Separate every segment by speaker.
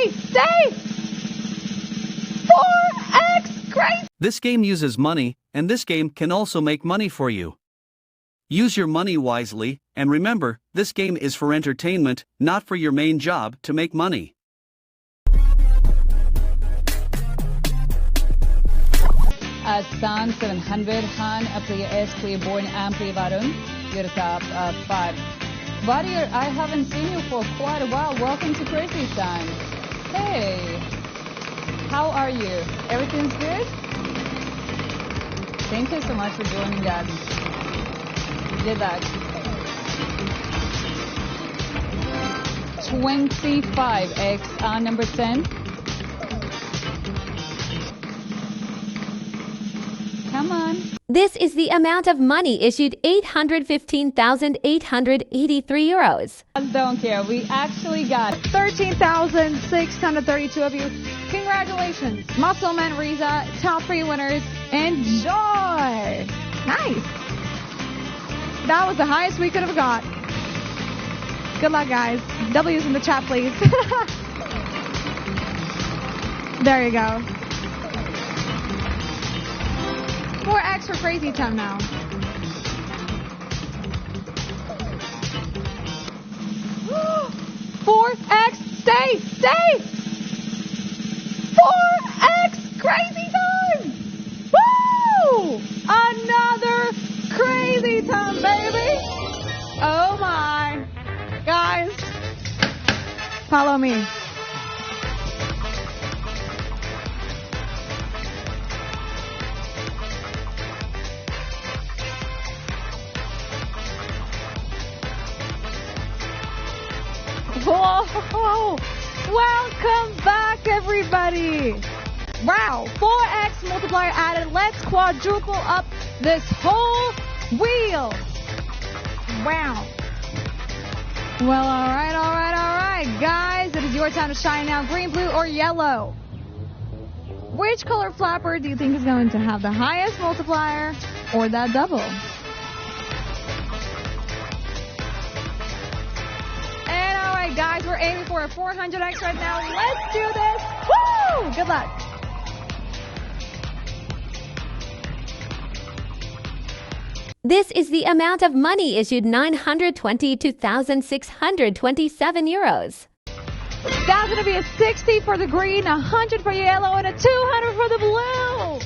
Speaker 1: stay! 4x crazy!
Speaker 2: This game uses money, and this game can also make money for you. Use your money wisely, and remember, this game is for entertainment, not for your main job to make money.
Speaker 1: San 700, Han, player S, player Born, and player Varun. You're the top 5. Varrier, I haven't seen you for quite a while. Welcome to Crazy Time. Hey, how are you? Everything's good? Thank you so much for joining us. Good luck. 25x on number 10. Come on.
Speaker 3: This is the amount of money issued 815,883 euros.
Speaker 1: Don't care. We actually got 13,632 of you. Congratulations. Muscleman, Riza, top 3 winners. Enjoy. Nice. That was the highest we could have got. Good luck, guys. W's in the chat, please. There you go. 4x for Crazy Time now. $4x, stay! 4x Crazy Time! Woo! Another Crazy Time, baby! Oh my. Guys, follow me. Whoa! Welcome back, everybody! Wow, 4x multiplier added. Let's quadruple up this whole wheel. Wow. Well, all right, guys. It is your time to shine now. Green, blue, or yellow? Which color flapper do you think is going to have the highest multiplier or that double? Guys, we're aiming for a 400x right now. Let's do this. Woo! Good luck.
Speaker 3: This is the amount of money issued 922,627 euros.
Speaker 1: That's going to be a 60 for the green, 100 for yellow, and a 200 for the blue. Woo!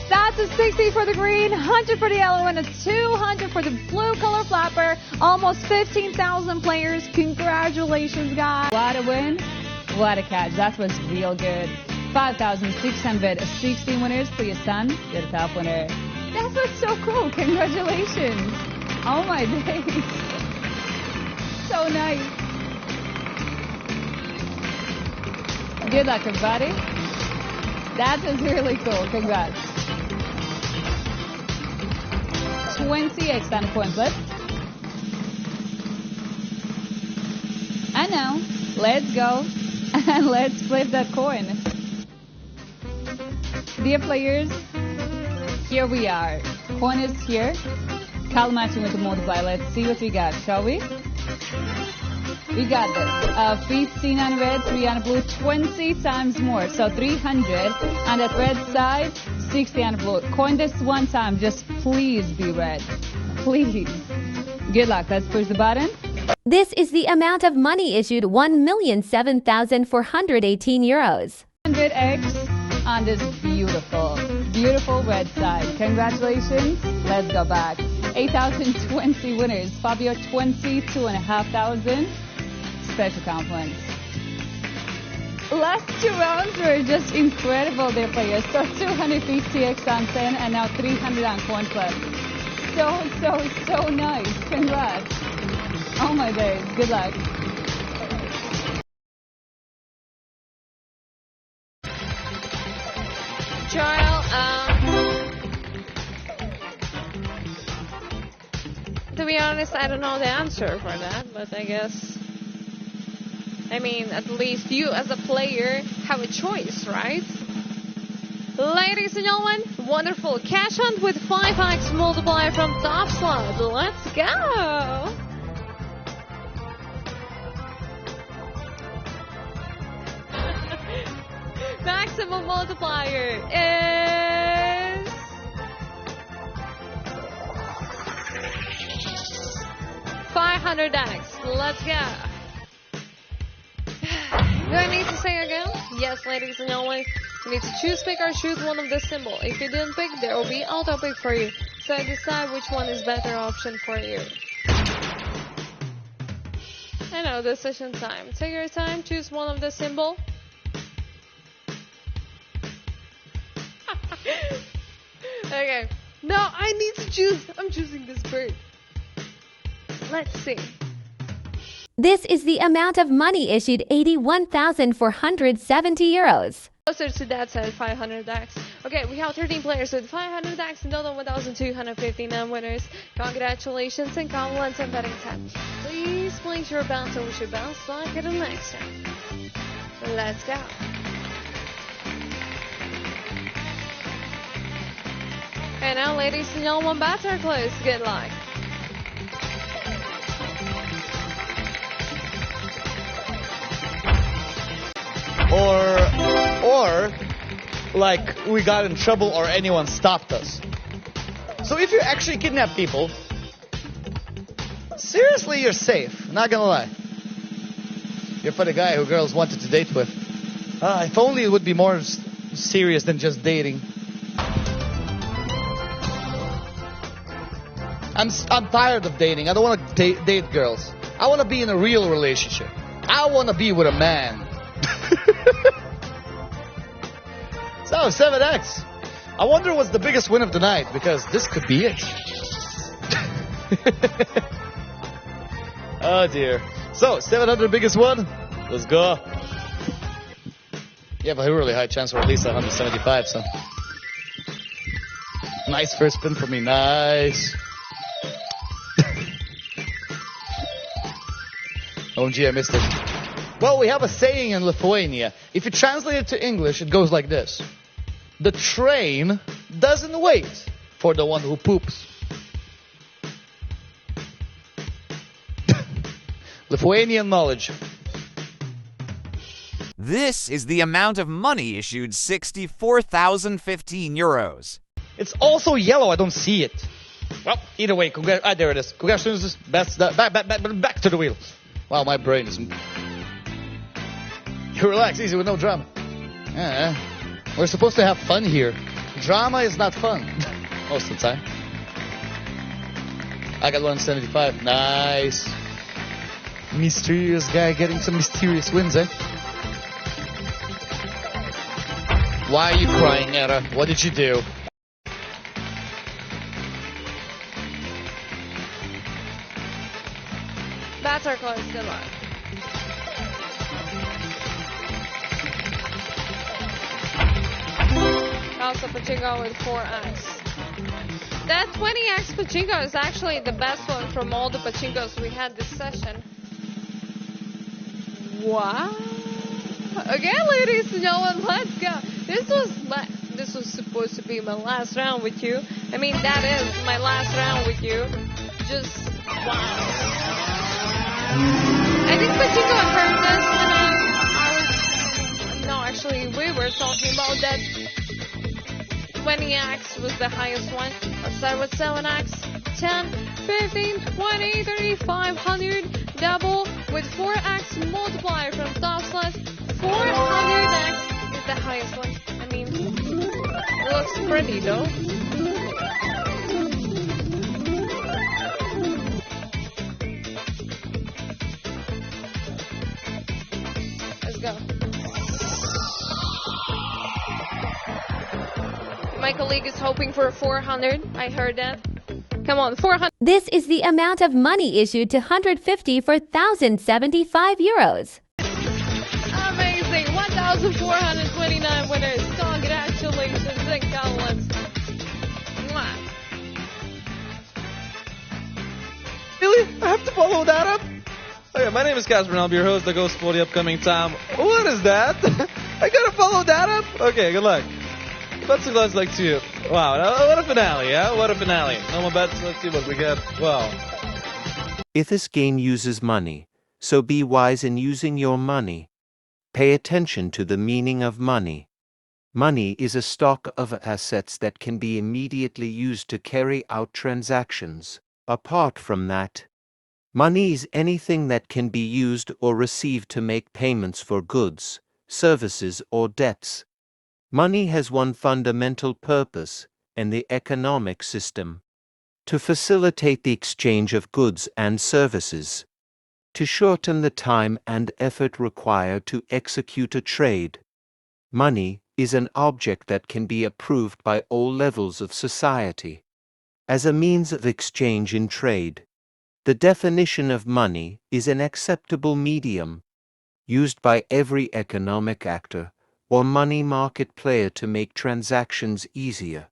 Speaker 1: That's a 60 for the green, 100 for the yellow, and a 200 for the blue color flapper. Almost 15,000 players. Congratulations, guys. What a win. What a catch. That was real good. 5,616 winners for your son. You're the top winner. That was so cool. Congratulations. Oh, my days. So nice. Good luck, everybody. That was really cool. Congrats. 20x on coin flip. I know. Let's go. And let's flip that coin. Dear players, here we are. Coin is here. Cal matching with the multiplier. Let's see what we got, shall we? We got this. 15 on red, 3 on blue, 20 times more. So 300 on that red side, 60 on blue. Coin this one time. Just please be red. Please. Good luck. Let's push the button.
Speaker 3: This is the amount of money issued 1,007,418 euros.
Speaker 1: 100x on this beautiful, beautiful red side. Congratulations. Let's go back. 8,020 winners. Fabio, 22,500. Special compliments. Last 2 rounds were just incredible, dear players. So 250x on 10 and now 300 on coin flip. So nice. Congrats. Oh my days. Good luck.
Speaker 4: Joel, to be honest, I don't know the answer for that, but I guess, I mean, at least you as a player have a choice, right? Ladies and gentlemen, wonderful cash hunt with 5x multiplier from Top Slot. Let's go! Maximum multiplier is 500x. Let's go. Do I need to say again? Yes, ladies and gentlemen. You need to choose, pick, or choose one of the symbol. If you didn't pick, there will be auto pick for you. So decide which one is better option for you. I know, decision time. Take your time, choose one of the symbol. Okay. No, I need to choose. I'm choosing this bird. Let's see.
Speaker 3: This is the amount of money issued 81,470 euros.
Speaker 4: Closer to that side, 500x. Okay, we have 13 players with 500x and total 1,259 winners. Congratulations and compliments on betting 10. Please place your bounce or we should bounce back at the next time. Let's go. And now, ladies and gentlemen, bets are closed. Good luck.
Speaker 5: Or like we got in trouble or anyone stopped us. So if you actually kidnap people, seriously, you're safe. Not gonna lie. You're for the guy who girls wanted to date with. If only it would be more serious than just dating. I'm tired of dating. I don't want to date girls. I want to be in a real relationship. I want to be with a man. So, 7x. I wonder what's the biggest win of the night, because this could be it. Oh dear. So, 700 biggest one. Let's go. You have a really high chance for at least 175, so. Nice first spin for me. Nice. OMG, I missed it. Well, we have a saying in Lithuania. If you translate it to English, it goes like this. The train doesn't wait for the one who poops. Lithuanian knowledge.
Speaker 6: This is the amount of money issued 64,015 euros.
Speaker 5: It's also yellow. I don't see it. Well, either way, there it is. Congratulations. Back to the wheel. Wow, my brain is... You relax, easy, with no drama. We're supposed to have fun here. Drama is not fun. Most of the time. I got 175. Nice. Mysterious guy getting some mysterious wins, eh? Why are you crying, Era? What did you do?
Speaker 4: Bats are closed. Good luck. Also, Pachinko with 4x. That 20x Pachinko is actually the best one from all the Pachinkos we had this session. Wow. Okay, ladies and gentlemen, let's go. This was supposed to be my last round with you. I mean, that is my last round with you. Just wow. I think Pachinko heard this, and actually, we were talking about that. 20x was the highest one. Let's start with 7x, 10, 15, 20, 30, 500, double with 4x multiplier from Top Slot. 400x is the highest one. I mean, it looks pretty though. Let's go. My colleague is hoping for 400. I heard that. Come on, 400.
Speaker 3: This is the amount of money issued to 150 for 1,075 euros.
Speaker 4: Amazing. 1,429 winners. Congratulations and compliments. Mwah.
Speaker 7: Really? I have to follow that up? Okay, my name is Casper and I'll be your host, the ghost for the upcoming time. What is that? I gotta follow that up? Okay, good luck. What's the glass like to you? Wow, what a finale, yeah? What a finale. No more bets, let's see what we get. Wow.
Speaker 8: If this game uses money, so be wise in using your money. Pay attention to the meaning of money. Money is a stock of assets that can be immediately used to carry out transactions. Apart from that, money is anything that can be used or received to make payments for goods, services, or debts. Money has one fundamental purpose in the economic system: to facilitate the exchange of goods and services, to shorten the time and effort required to execute a trade. Money is an object that can be approved by all levels of society as a means of exchange in trade. The definition of money is an acceptable medium used by every economic actor or money market player to make transactions easier.